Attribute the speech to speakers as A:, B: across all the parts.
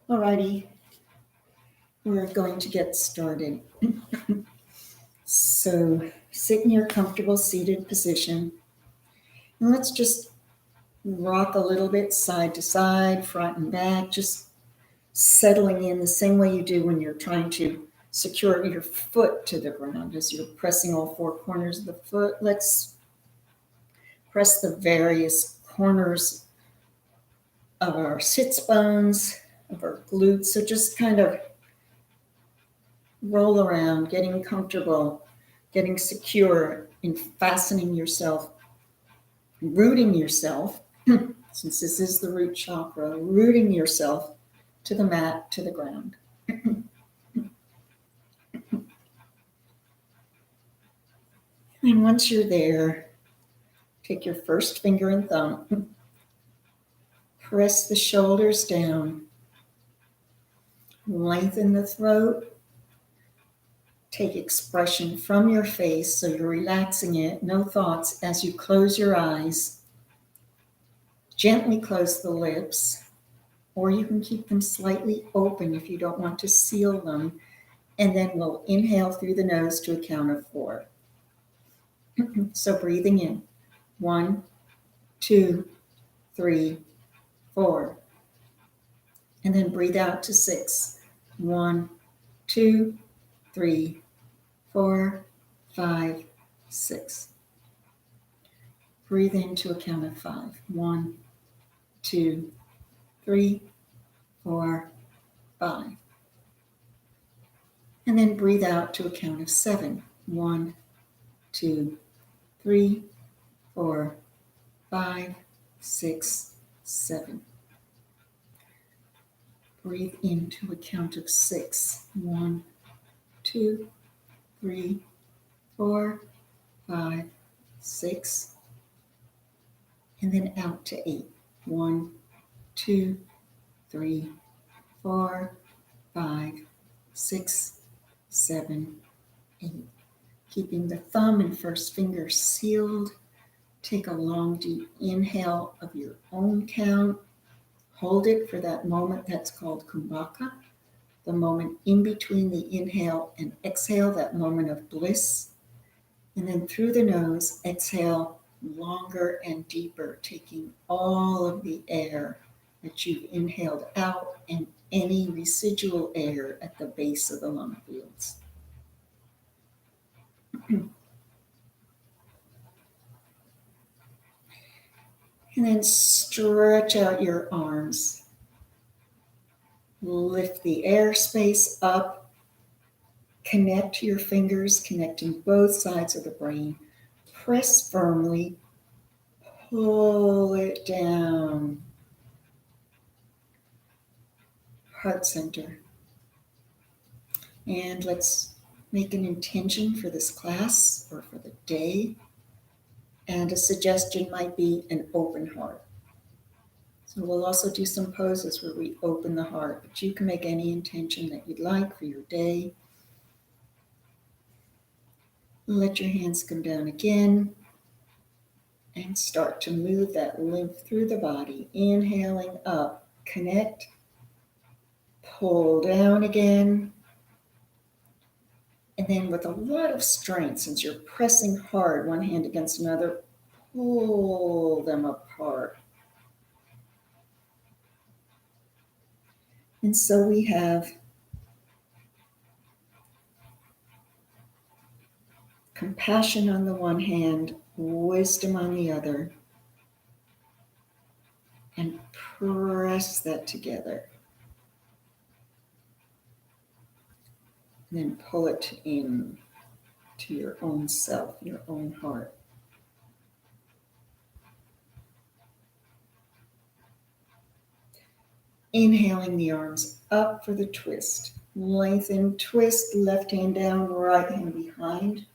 A: Alrighty, we're going to get started. So sit in your comfortable seated position. And let's just rock a little bit side to side, front and back, just settling in the same way you do when you're trying to secure your foot to the ground. As you're pressing all four corners of the foot, let's press the various corners of our sits bones, of our glutes. So just kind of roll around, getting comfortable, getting secure in fastening yourself, rooting yourself, since this is the root chakra, rooting yourself to the mat, to the ground. And once you're there, take your first finger and thumb, press the shoulders down, lengthen the throat, take expression from your face, so you're relaxing it, no thoughts. As you close your eyes, gently close the lips, or you can keep them slightly open if you don't want to seal them. And then we'll inhale through the nose to a count of 4. So breathing in, 1, 2, 3, 4. And then breathe out to 6. 1, 2, 3, 4, 5, 6. Breathe into a count of 5. 1, 2, 3, 4, 5. And then breathe out to a count of 7. 1, 2, 3, 4, 5, 6, 7. Breathe into a count of 6. 1, 2, 3, 4, 5, 6. And then out to 8. 1, 2, 3, 4, 5, 6, 7, 8. Keeping the thumb and first finger sealed. Take a long, deep inhale of your own count. Hold it for that moment that's called kumbhaka, the moment in between the inhale and exhale, that moment of bliss. And then through the nose, exhale longer and deeper, taking all of the air that you've inhaled out and any residual air at the base of the lung fields. And then stretch out your arms. Lift the airspace up. Connect your fingers, connecting both sides of the brain. Press firmly. Pull it down. Heart center. And let's make an intention for this class or for the day. And a suggestion might be an open heart. So we'll also do some poses where we open the heart, but you can make any intention that you'd like for your day. Let your hands come down again and start to move that lymph through the body. Inhaling up, connect, pull down again. And then with a lot of strength, since you're pressing hard, one hand against another, pull them apart. And so we have compassion on the one hand, wisdom on the other, and press that together. And then pull it in to your own self, your own heart. Inhaling the arms up for the twist. Lengthen, twist, left hand down, right hand behind.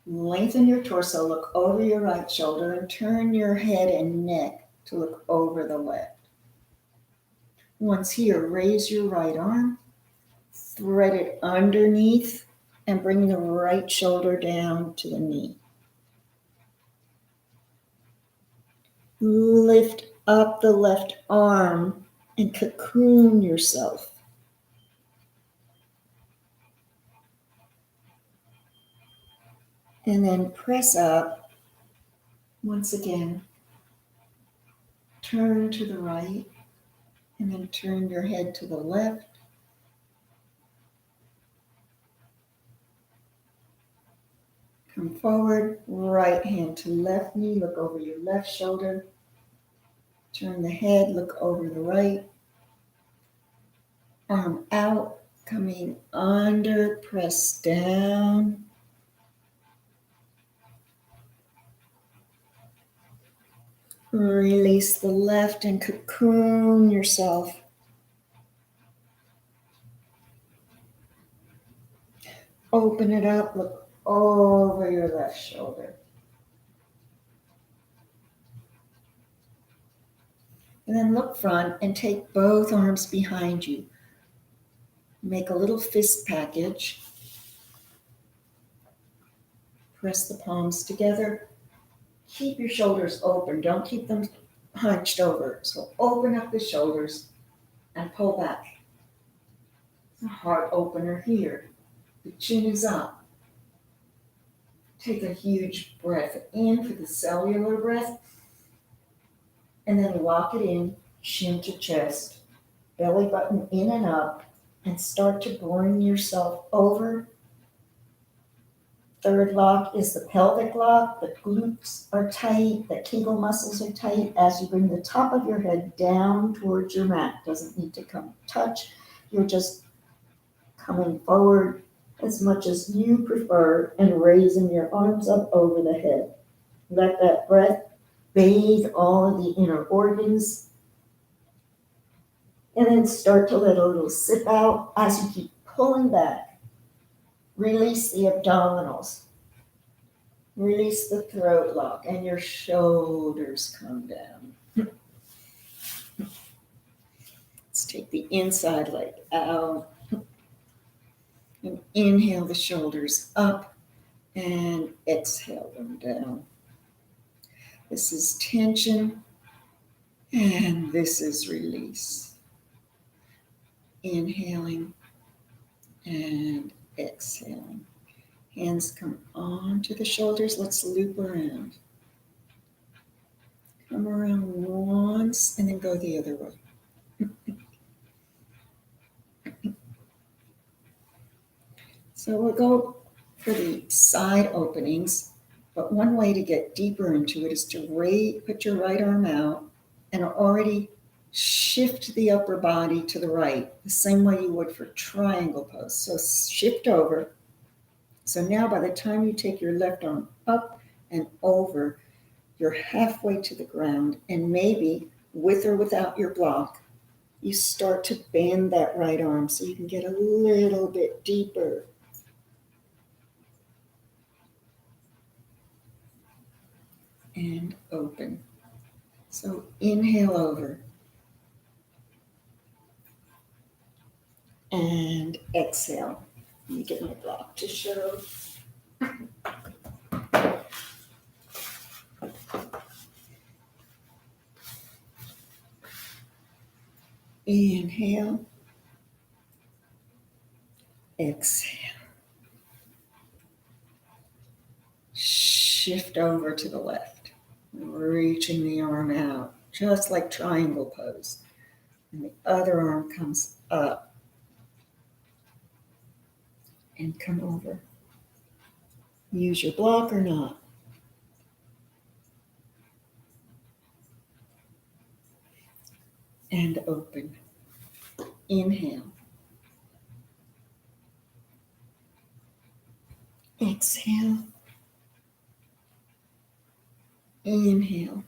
A: Lengthen your torso, look over your right shoulder, and turn your head and neck to look over the left. Once here, raise your right arm, thread it underneath, and bring the right shoulder down to the knee. Lift up the left arm and cocoon yourself. And then press up. Once again, turn to the right, and then turn your head to the left. Come forward, right hand to left knee, look over your left shoulder. Turn the head, look over the right. Arm out, coming under, press down. Release the left and cocoon yourself. Open it up, look over your left shoulder. And then look front and take both arms behind you. Make a little fist package. Press the palms together. Keep your shoulders open. Don't keep them hunched over. So open up the shoulders and pull back. It's a heart opener here. The chin is up. Take a huge breath in for the cellular breath. And then lock it in, chin to chest. Belly button in and up. And start to bring yourself over. Third lock is the pelvic lock. The glutes are tight. The Kegel muscles are tight as you bring the top of your head down towards your mat. Doesn't need to come touch. You're just coming forward as much as you prefer and raising your arms up over the head. Let that breath bathe all of the inner organs. And then start to let a little sip out as you keep pulling back. Release the abdominals. Release the throat lock and your shoulders come down. Let's take the inside leg out. And inhale the shoulders up and exhale them down. This is tension and this is release. Inhaling and exhaling. Hands come onto the shoulders. Let's loop around. Come around once and then go the other way. So we'll go for the side openings, but one way to get deeper into it is to put your right arm out and already shift the upper body to the right, the same way you would for triangle pose. So shift over. So now by the time you take your left arm up and over, you're halfway to the ground, and maybe with or without your block, you start to bend that right arm so you can get a little bit deeper. And open. So inhale over. And exhale. Let me get my block to show. Inhale. Exhale. Shift over to the left, reaching the arm out, just like triangle pose. And the other arm comes up and come over. Use your block or not. And open. Inhale. Exhale. Inhale.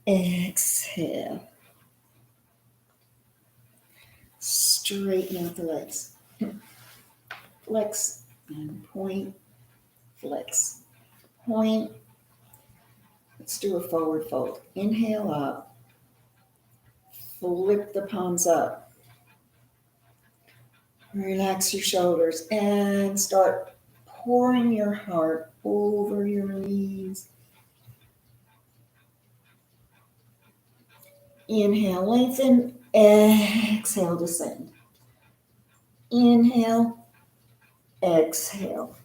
A: Exhale. Straighten out the legs. Flex and point. Flex. Point. Let's do a forward fold. Inhale up. Flip the palms up. Relax your shoulders and start pouring your heart over your knees. Inhale, lengthen. Exhale, descend. Inhale. Exhale.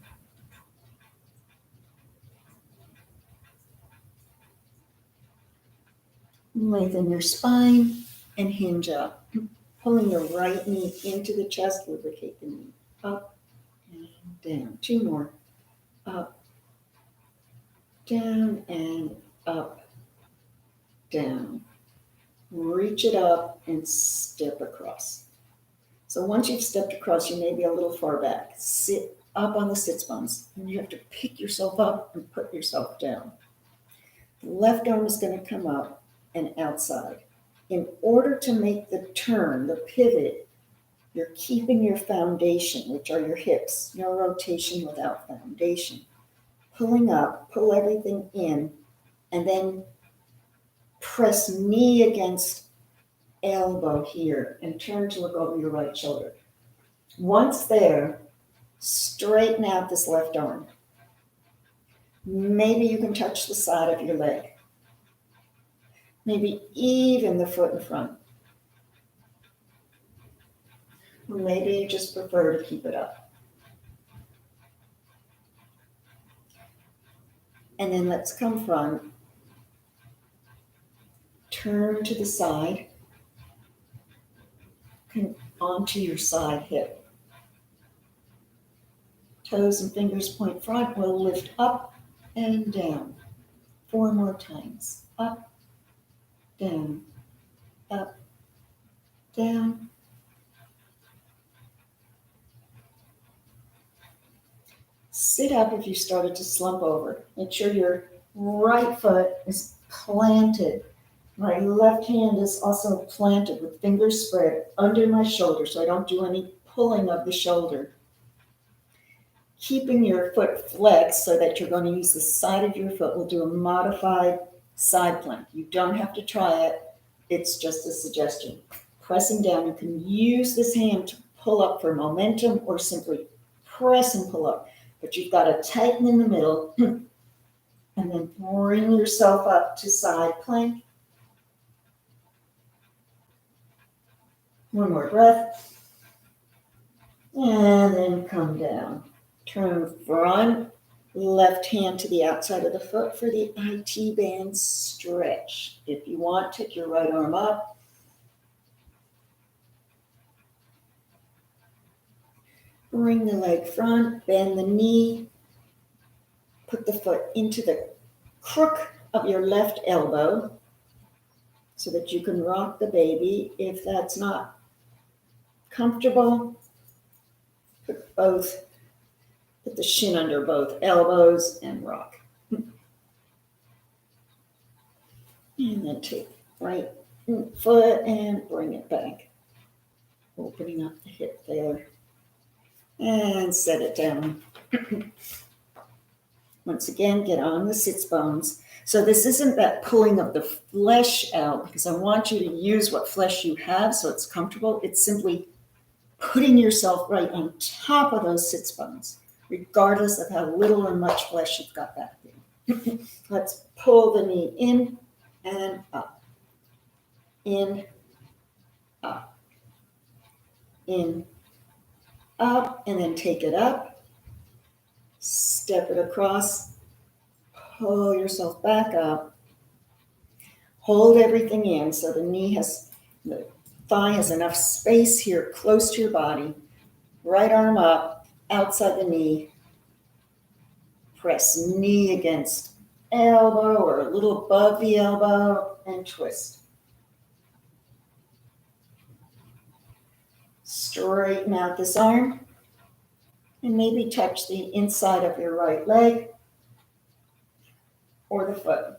A: Lengthen your spine and hinge up. Pulling your right knee into the chest, lubricate the knee. Up and down. Two more. Up, down, and up, down. Reach it up and step across. So once you've stepped across, you may be a little far back. Sit up on the sits bones, and you have to pick yourself up and put yourself down. The left arm is going to come up and outside. In order to make the turn, the pivot, you're keeping your foundation, which are your hips. No rotation without foundation. Pulling up, pull everything in, and then press knee against elbow here and turn to look over your right shoulder. Once there, straighten out this left arm. Maybe you can touch the side of your leg. Maybe even the foot in front. Or maybe you just prefer to keep it up. And then let's come front. Turn to the side. Onto your side hip. Toes and fingers point front. We'll lift up and down. 4 more times. Up, down, up, down. Sit up if you started to slump over. Make sure your right foot is planted. My left hand is also planted with fingers spread under my shoulder so I don't do any pulling of the shoulder. Keeping your foot flexed so that you're going to use the side of your foot. We'll do a modified side plank. You don't have to try it. It's just a suggestion. Pressing down, you can use this hand to pull up for momentum or simply press and pull up. But you've got to tighten in the middle and then bring yourself up to side plank. One more breath. And then come down. Turn front, left hand to the outside of the foot for the IT band stretch. If you want, take your right arm up. Bring the leg front, bend the knee. Put the foot into the crook of your left elbow so that you can rock the baby. If that's not comfortable, put the shin under both elbows and rock. And then take right foot and bring it back. Opening up the hip there. And set it down. Once again, get on the sits bones. So this isn't that pulling of the flesh out because I want you to use what flesh you have so it's comfortable. It's simply putting yourself right on top of those sits bones, regardless of how little or much flesh you've got back there. Let's pull the knee in and up, in, up, in, up, and then take it up, step it across, pull yourself back up, hold everything in so the thigh has enough space here close to your body. Right arm up, outside the knee. Press knee against elbow or a little above the elbow and twist. Straighten out this arm and maybe touch the inside of your right leg or the foot.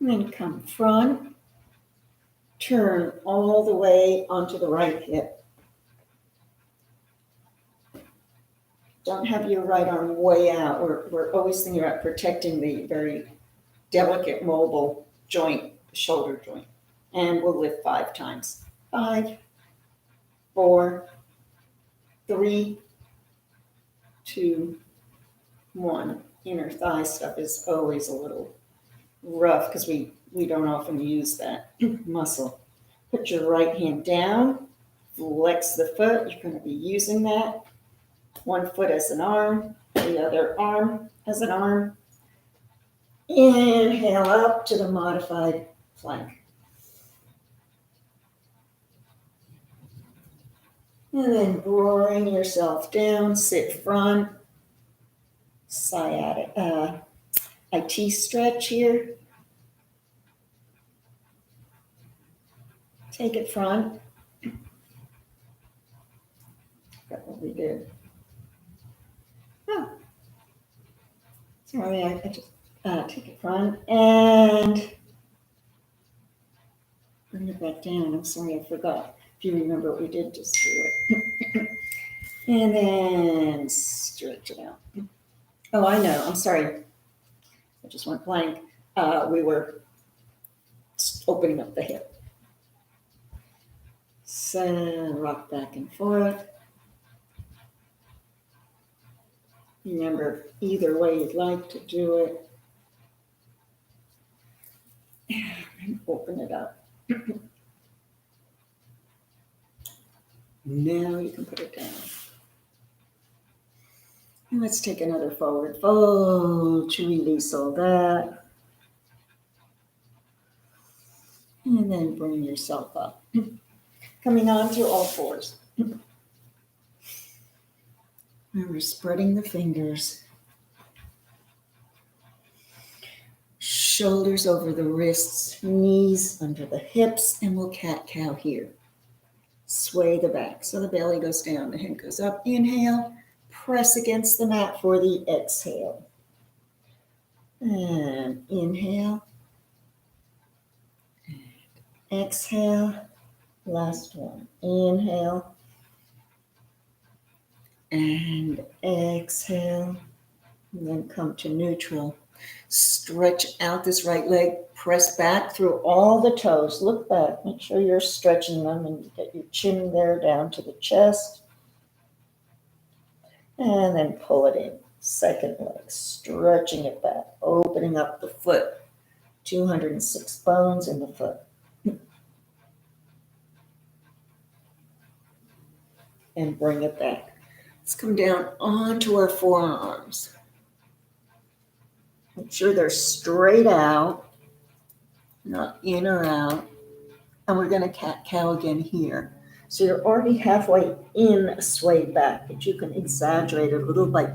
A: And then come front, turn all the way onto the right hip. Don't have your right arm way out. We're always thinking about protecting the very delicate mobile joint, the shoulder joint. And we'll lift 5 times. 5, 4, 3, 2, 1. Inner thigh stuff is always a little rough because we don't often use that muscle. Put your right hand down, flex the foot. You're going to be using that. One foot as an arm, the other arm as an arm. Inhale up to the modified plank. And then bring yourself down, sit front, sciatic, IT stretch here. Take it front. That's what we did. Oh, sorry, I just take it front and bring it back down. I'm sorry, I forgot. If you remember what we did, just do it. And then stretch it out. Oh, I know. I'm sorry. I just went blank. We were opening up the hip. So rock back and forth. Remember, either way you'd like to do it. And open it up. Now you can put it down. And let's take another forward fold to release all that. And then bring yourself up. Coming on to all fours. Remember, spreading the fingers. Shoulders over the wrists, knees under the hips, and we'll cat-cow here. Sway the back. So the belly goes down, the head goes up. Inhale, press against the mat for the exhale. And inhale. And exhale. Last one. Inhale. And exhale. And then come to neutral. Stretch out this right leg. Press back through all the toes. Look back. Make sure you're stretching them and get your chin there down to the chest. And then pull it in. Second leg. Stretching it back. Opening up the foot. 206 bones in the foot. And bring it back. Let's come down onto our forearms. Make sure they're straight out, not in or out. And we're going to cat-cow again here. So you're already halfway in swayed back, but you can exaggerate it a little by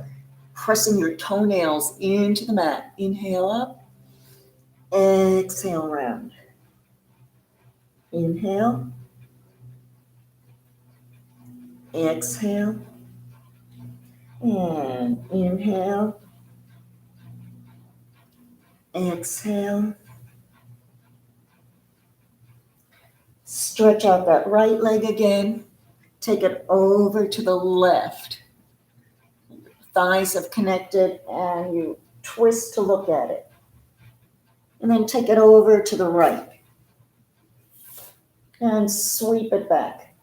A: pressing your toenails into the mat. Inhale up. Exhale round. Inhale. Exhale. And inhale. Exhale. Stretch out that right leg again. Take it over to the left. Thighs have connected and you twist to look at it. And then take it over to the right. And sweep it back.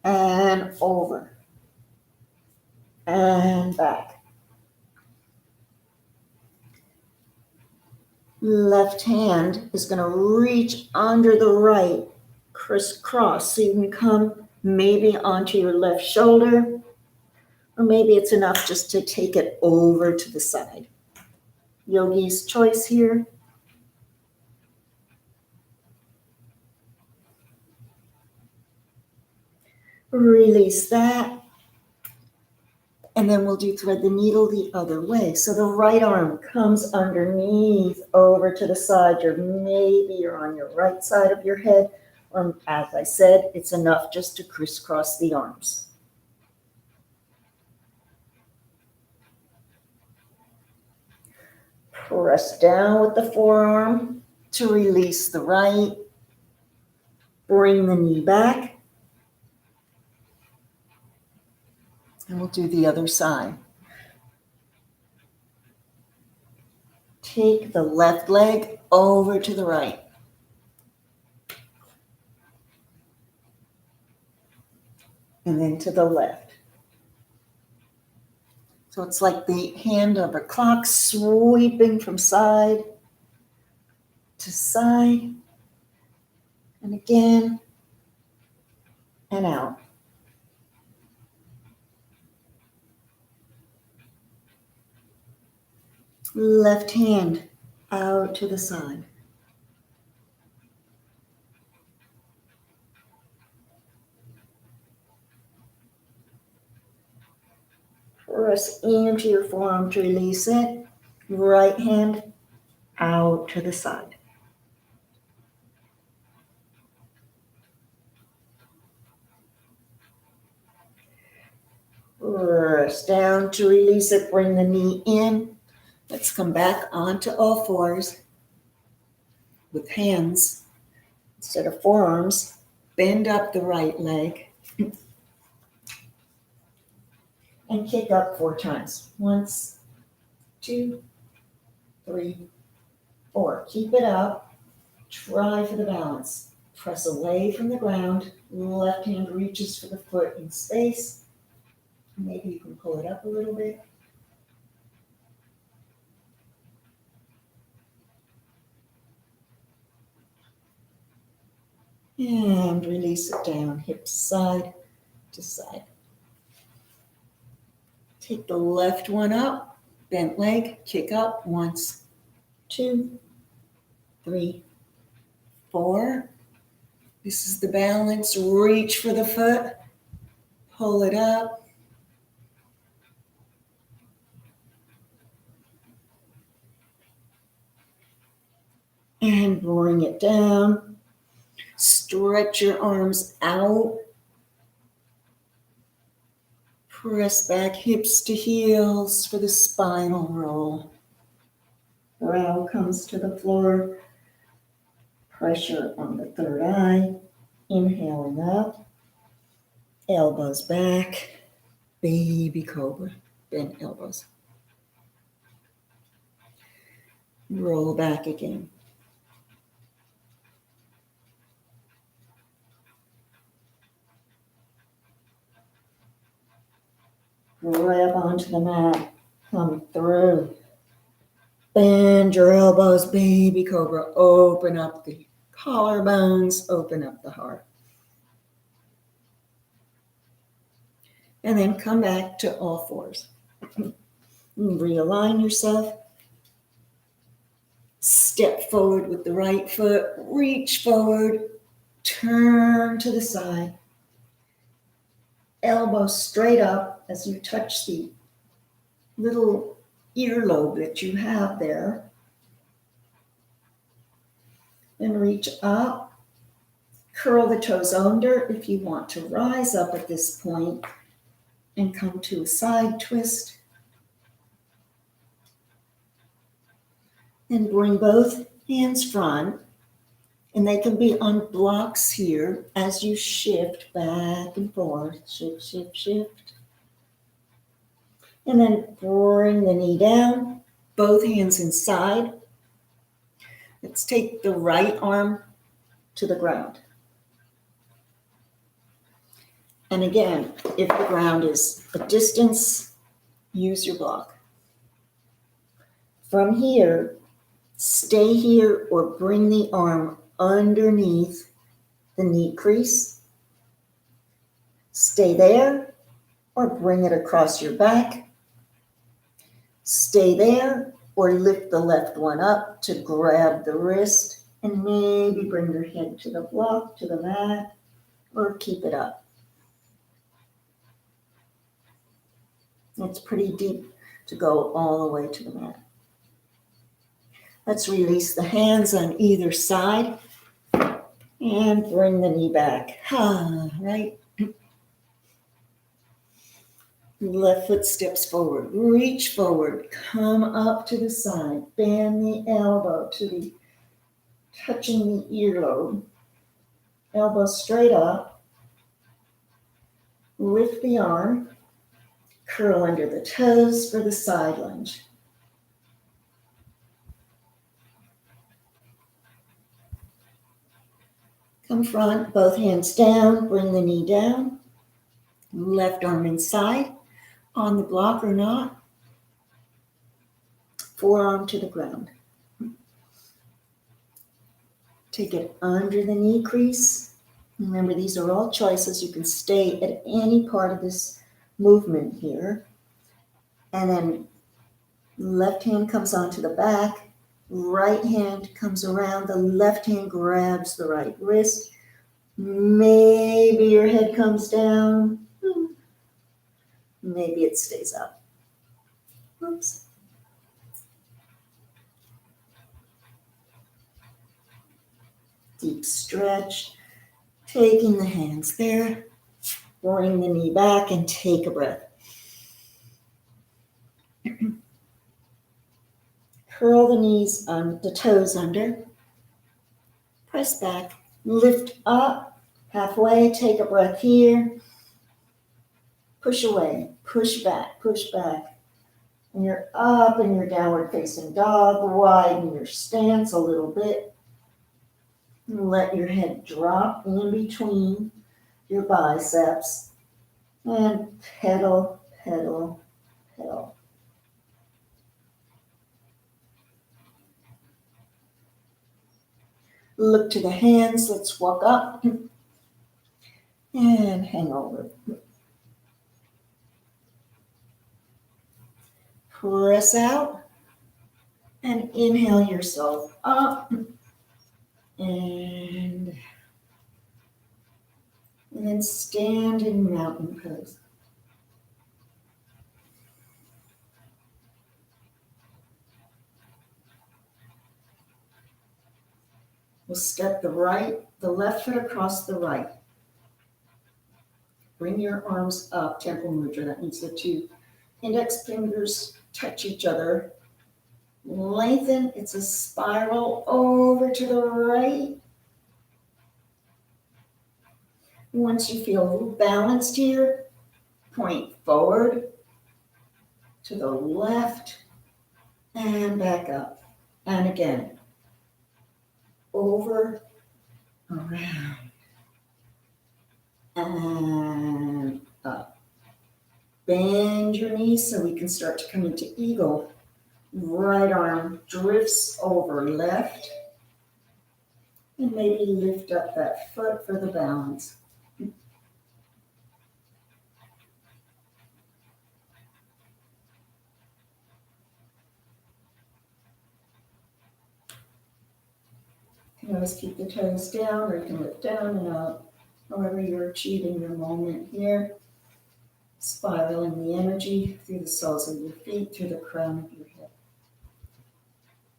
A: And over. And back. Left hand is going to reach under the right, crisscross, so you can come maybe onto your left shoulder, or maybe it's enough just to take it over to the side. Yogi's choice here. Release that. And then we'll do thread the needle the other way. So the right arm comes underneath over to the side. Maybe you're on your right side of your head. Or as I said, it's enough just to crisscross the arms. Press down with the forearm to release the right. Bring the knee back. And we'll do the other side. Take the left leg over to the right. And then to the left. So it's like the hand of a clock sweeping from side to side. And again, and out. Left hand out to the side. Press into your forearm to release it. Right hand out to the side. Press down to release it. Bring the knee in. Let's come back onto all fours with hands instead of forearms. Bend up the right leg and kick up 4 times. 1, 2, 3, 4. Keep it up. Try for the balance. Press away from the ground. Left hand reaches for the foot in space. Maybe you can pull it up a little bit. And release it down, hips side to side. Take the left one up, bent leg, kick up 1, 2, 3, 4. This is the balance. Reach for the foot, pull it up. And bring it down. Stretch your arms out. Press back hips to heels for the spinal roll. Brow comes to the floor. Pressure on the third eye. Inhaling up. Elbows back. Baby cobra. Bend elbows. Roll back again. Grab onto the mat, come through. Bend your elbows, baby cobra. Open up the collarbones, open up the heart. And then come back to all fours. Realign yourself. Step forward with the right foot, reach forward, turn to the side. Elbows straight up as you touch the little earlobe that you have there. Then reach up, curl the toes under if you want to rise up at this point and come to a side twist. And bring both hands front, and they can be on blocks here as you shift back and forth. Shift, shift, shift. And then bring the knee down, both hands inside. Let's take the right arm to the ground. And again, if the ground is a distance, use your block. From here, stay here or bring the arm underneath the knee crease. Stay there or bring it across your back. Stay there or lift the left one up to grab the wrist and maybe bring your head to the block, to the mat, or keep it up. It's pretty deep to go all the way to the mat. Let's release the hands on either side and bring the knee back. Right? Left foot steps forward. Reach forward. Come up to the side. Bend the elbow to the touching the earlobe. Elbow straight up. Lift the arm. Curl under the toes for the side lunge. Come front, both hands down, bring the knee down. Left arm inside, on the block or not. Forearm to the ground. Take it under the knee crease. Remember, these are all choices. You can stay at any part of this movement here. And then left hand comes onto the back. Right hand comes around. The left hand grabs the right wrist. Maybe your head comes down. Maybe it stays up. Oops. Deep stretch. Taking the hands there. Bring the knee back and take a breath. Curl the knees on the toes under. Press back. Lift up. Halfway. Take a breath here. Push away. Push back. Push back. And you're up in your downward facing dog. Widen your stance a little bit. And let your head drop in between your biceps. And pedal, pedal, pedal. Look to the hands. Let's walk up and hang over. Press out and inhale yourself up and then stand in mountain pose. We'll step the left foot across the right. Bring your arms up, temple mudra. That means the two index fingers touch each other. Lengthen. It's a spiral over to the right. Once you feel balanced here, point forward to the left and back up. And again, over, around, and up. Bend your knees so we can start to come into eagle. Right arm drifts over left. And maybe lift up that foot for the balance. You can always keep the toes down, or you can lift down and up, however you're achieving your moment here. Spiraling the energy through the soles of your feet, through the crown of your head.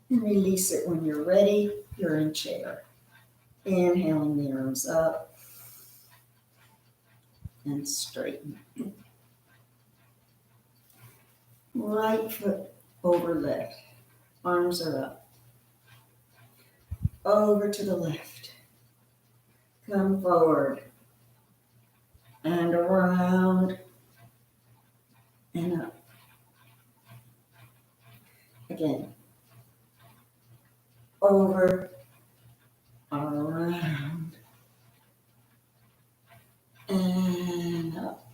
A: And release it when you're ready. You're in chair. Inhaling the arms up and straighten. Right foot over left. Arms are up. over to the left. Come forward and around and up. Again, over, around, and up.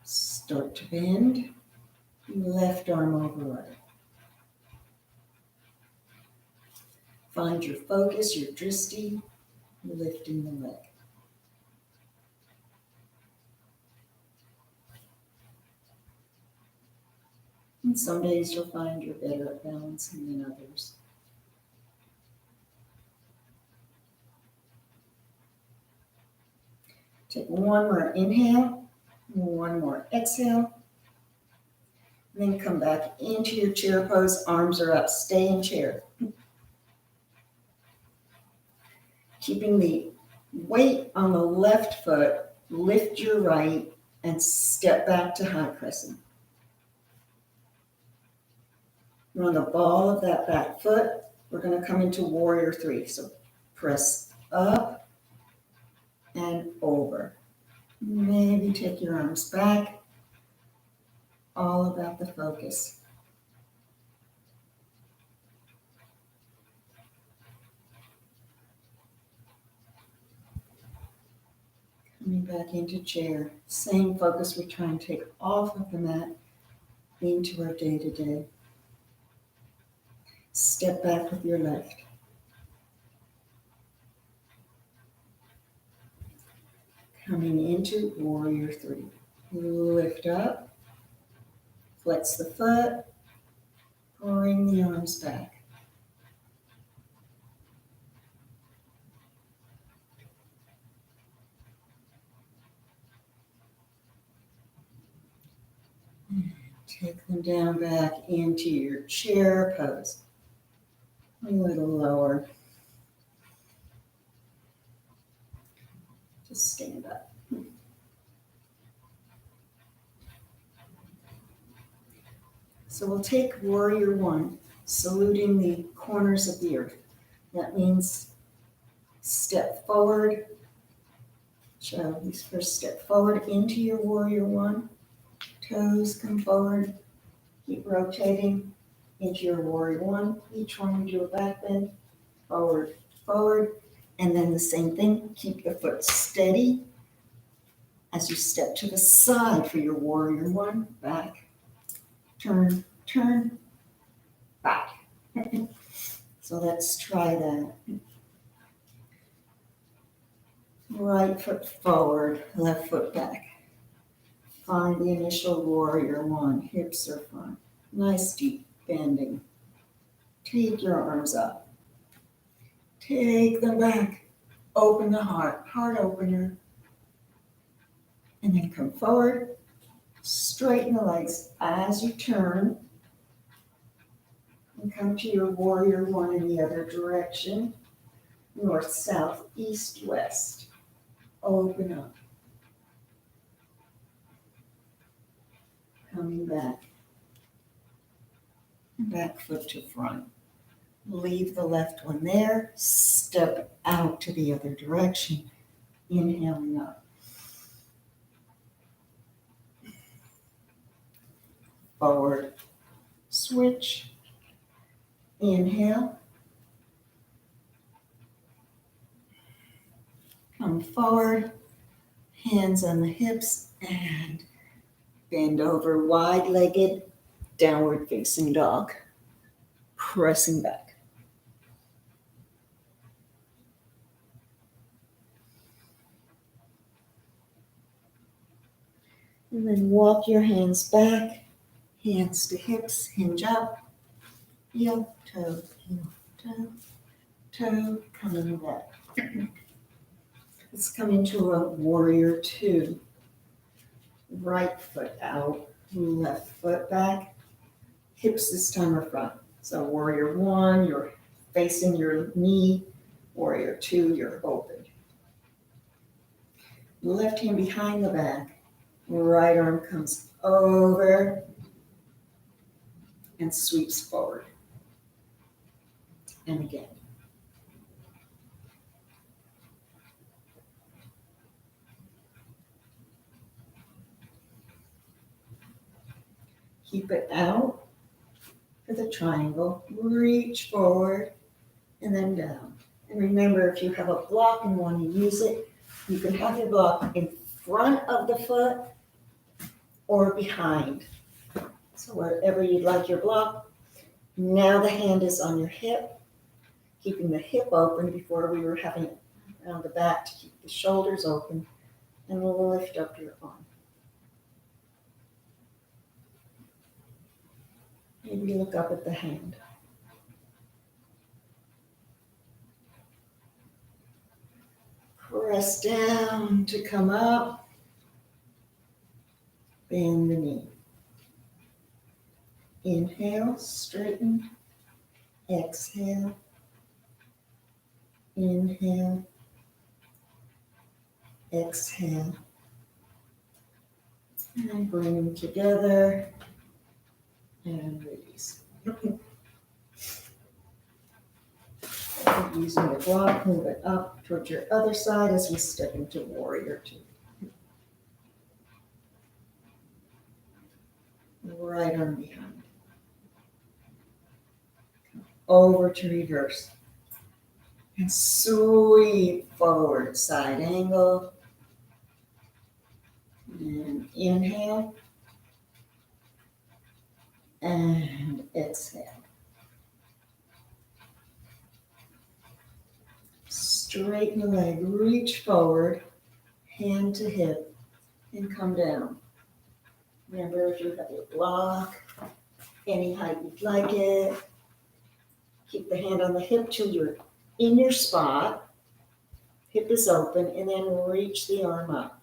A: Start to bend, left arm over right. Find your focus, your drishti, lifting the leg. And some days you'll find you're better at balancing than others. Take one more inhale, one more exhale. And then come back into your chair pose, arms are up, stay in chair. Keeping the weight on the left foot, lift your right and step back to high crescent. You're on the ball of that back foot. We're going to come into warrior three. So press up and over. Maybe take your arms back. All about the focus. Coming back into chair. Same focus we try and take off of the mat into our day-to-day. Step back with your left. Coming into warrior three. Lift up. Flex the foot. Bring the arms back. Take them down back into your chair pose. A little lower. Just stand up. So we'll take warrior one, saluting the corners of the earth. That means step forward. So you first step forward into your warrior one. Toes come forward. Keep rotating into your warrior one. Each one you do a back bend. Forward, forward. And then the same thing. Keep the foot steady as you step to the side for your warrior one. Back. Turn, turn, back. So let's try that. Right foot forward, left foot back. Find the initial warrior one, hips are front. Nice deep bending. Take your arms up. Take them back. Open the heart, heart opener. And then come forward. Straighten the legs as you turn. And come to your warrior one in the other direction. North, south, east, west. Open up. Coming back. Back foot to front. Leave the left one there. Step out to the other direction. Inhaling up. Forward. Switch. Inhale. Come forward. Hands on the hips and bend over, wide-legged, downward facing dog. Pressing back. And then walk your hands back, hands to hips, hinge up, heel, toe, toe, toe, coming back. Let's come into a warrior two. Right foot out, left foot back, hips this time are front. So warrior one, you're facing your knee. Warrior two, you're open. Left hand behind the back. Right arm comes over and sweeps forward. and again. Keep it out for the triangle. Reach forward and then down. And remember, if you have a block and want to use it, you can have your block in front of the foot or behind. So wherever you'd like your block. Now the hand is on your hip, keeping the hip open. Before we were having it around the back to keep the shoulders open, and we'll lift up your arm. Maybe look up at the hand. Press down to come up. Bend the knee. Inhale, straighten. Exhale. Inhale. Exhale. And bring them together. And release. Using your block, move it up towards your other side as we step into warrior two. Right arm behind. Over to reverse. And sweep forward, side angle. And inhale. And exhale. Straighten the leg, reach forward, hand to hip, and come down. Remember, if you have your block, any height you'd like it, keep the hand on the hip till you're in your spot. Hip is open, and then reach the arm up.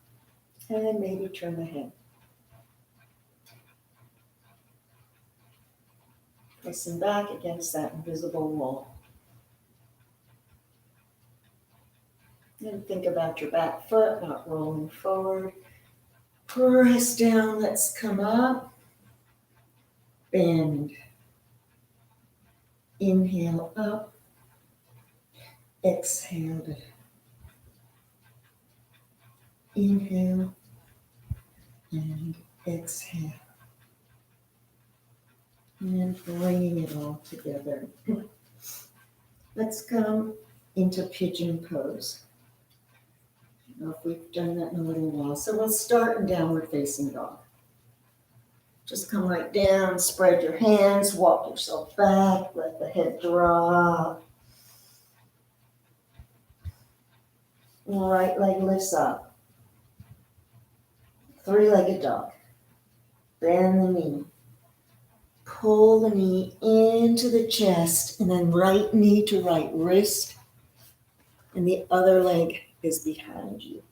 A: And maybe turn the head. Pressing back against that invisible wall. And think about your back foot, not rolling forward. Press down, let's come up. Bend. Inhale up. Exhale. Inhale. And exhale. And bringing it all together. Let's come into pigeon pose. I don't know if we've done that in a little while. So we'll start in downward facing dog. Just come right down, spread your hands, walk yourself back, let the head drop. Right leg lifts up. Three-legged dog. Bend the knee. Pull the knee into the chest, and then right knee to right wrist, and the other leg is behind you.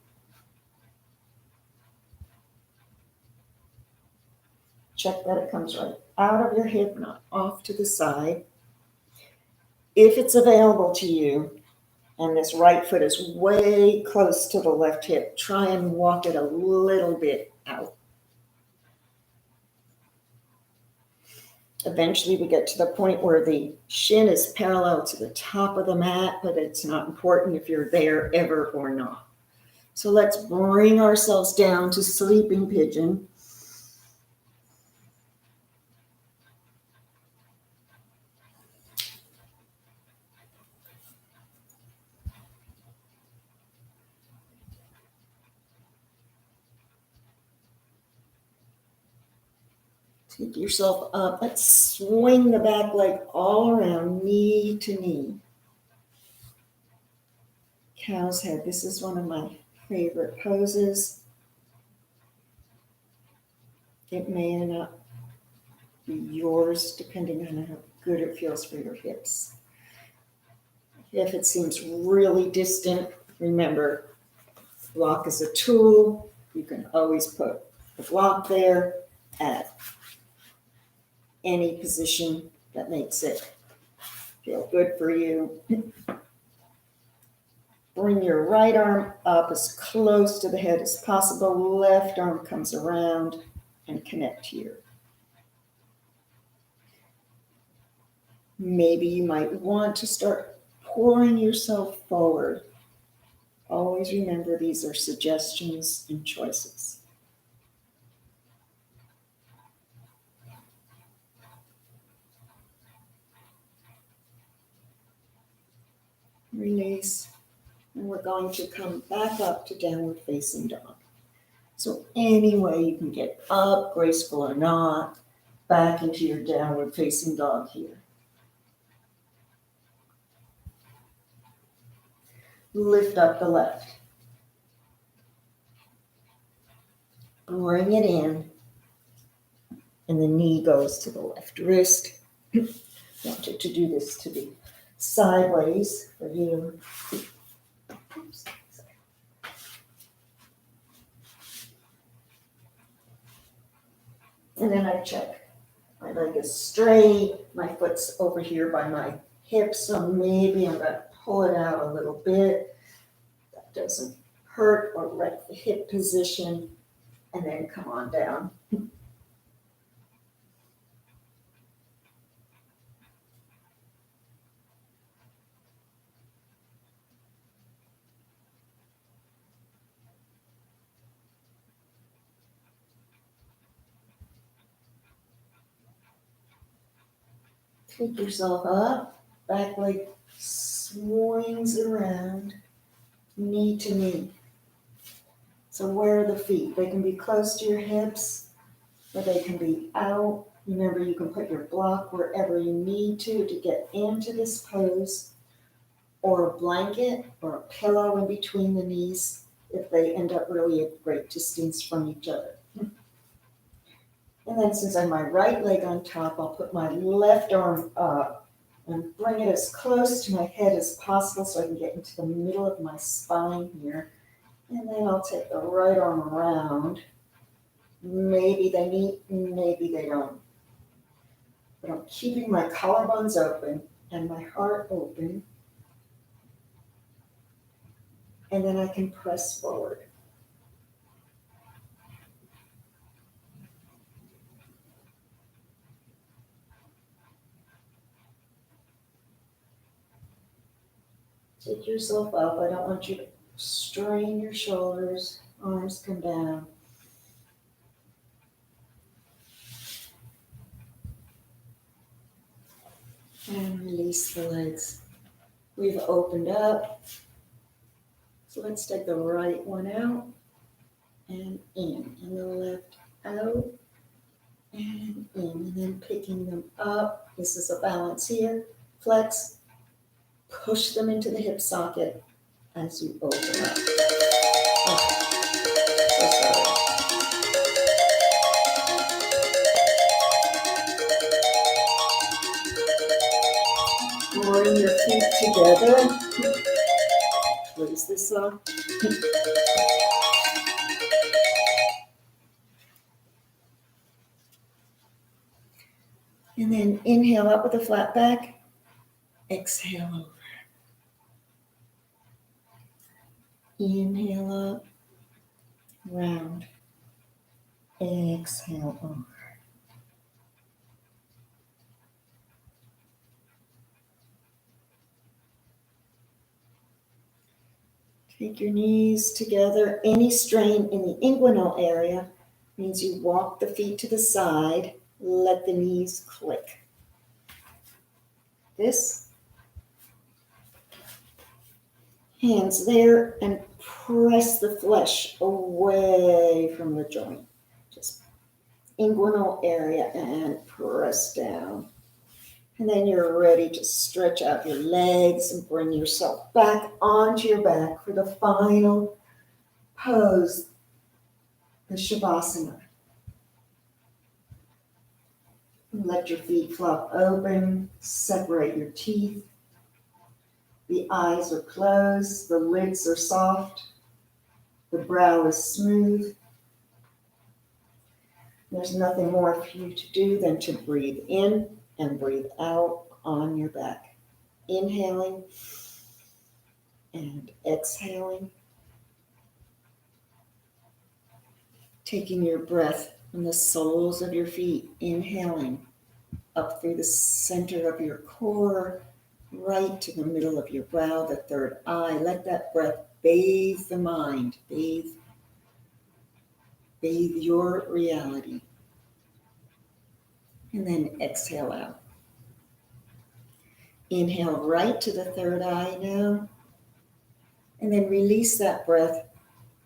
A: Check that it comes right out of your hip, not off to the side. If it's available to you, and this right foot is way close to the left hip, try and walk it a little bit out. Eventually we get to the point where the shin is parallel to the top of the mat, but it's not important if you're there ever or not. So let's bring ourselves down to sleeping pigeon. Take yourself up. Let's swing the back leg all around, knee to knee. Cow's head. This is one of my favorite poses. It may not be yours, depending on how good it feels for your hips. If it seems really distant, remember, block is a tool. You can always put the block there at any position that makes it feel good for you. Bring your right arm up as close to the head as possible. Left arm comes around and connect here. Maybe you might want to start pouring yourself forward. Always remember these are suggestions and choices. Release. And we're going to come back up to downward facing dog. So any way you can get up, graceful or not, back into your downward facing dog here. Lift up the left. Bring it in. And the knee goes to the left wrist. Wanted to do this to be sideways for you. Oops. And then I check. My leg is straight. My foot's over here by my hip, so maybe I'm going to pull it out a little bit. That doesn't hurt or wreck the hip position. And then come on down. Take yourself up, back leg swings around, knee to knee. So where are the feet? They can be close to your hips, or they can be out. Remember, you can put your block wherever you need to get into this pose, or a blanket or a pillow in between the knees if they end up really at great distance from each other. And then since I have my right leg on top, I'll put my left arm up and bring it as close to my head as possible so I can get into the middle of my spine here. And then I'll take the right arm around. Maybe they meet, maybe they don't. But I'm keeping my collarbones open and my heart open. And then I can press forward. Take yourself up. I don't want you to strain your shoulders. Arms come down. And release the legs. We've opened up. So let's take the right one out and in. And the left out and in. And then picking them up. This is a balance here. Flex. Push them into the hip socket as you open up. Oh, so sorry. Bring your feet together. Close this up. And then inhale up with a flat back. Exhale over. Inhale up. Round. Exhale over. Take your knees together. Any strain in the inguinal area means you walk the feet to the side. Let the knees click. This. Hands there and press the flesh away from the joint. Just inguinal area and press down. And then you're ready to stretch out your legs and bring yourself back onto your back for the final pose, the Shavasana. Let your feet flop open, separate your teeth. The eyes are closed, the lids are soft, the brow is smooth. There's nothing more for you to do than to breathe in and breathe out on your back. Inhaling and exhaling. Taking your breath from the soles of your feet. Inhaling up through the center of your core, right to the middle of your brow, the third eye. Let that breath bathe the mind, bathe your reality. And then exhale out. Inhale right to the third eye now. And then release that breath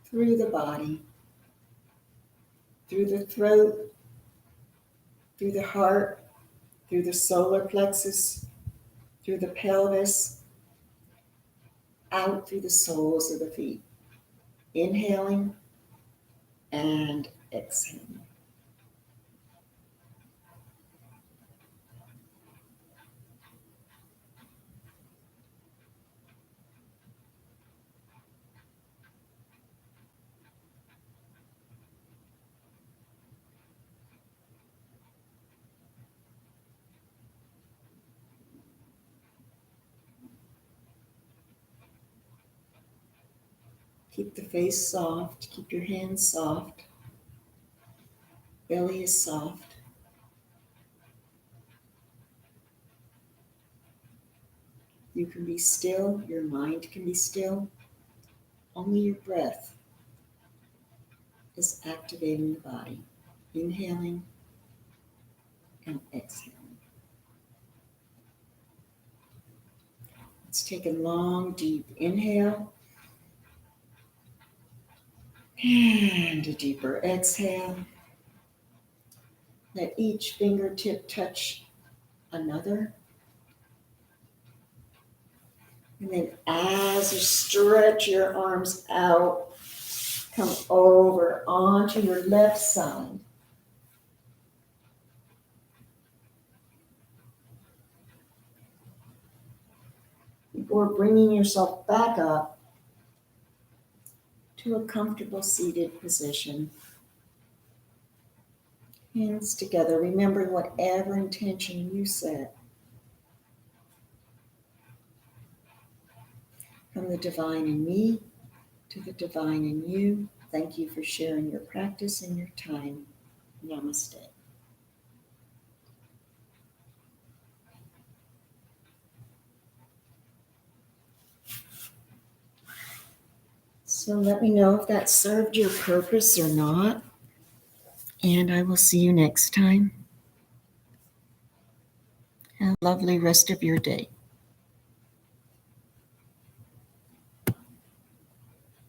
A: through the body, through the throat, through the heart, through the solar plexus, through the pelvis, out through the soles of the feet. Inhaling and exhaling. Keep the face soft, keep your hands soft, belly is soft. You can be still, your mind can be still. Only your breath is activating the body. Inhaling and exhaling. Let's take a long, deep inhale. And a deeper exhale. Let each fingertip touch another. And then as you stretch your arms out, come over onto your left side. Before bringing yourself back up to a comfortable seated position. Hands together, remembering whatever intention you set. From the divine in me to the divine in you, thank you for sharing your practice and your time. Namaste. So let me know if that served your purpose or not. And I will see you next time. Have a lovely rest of your day.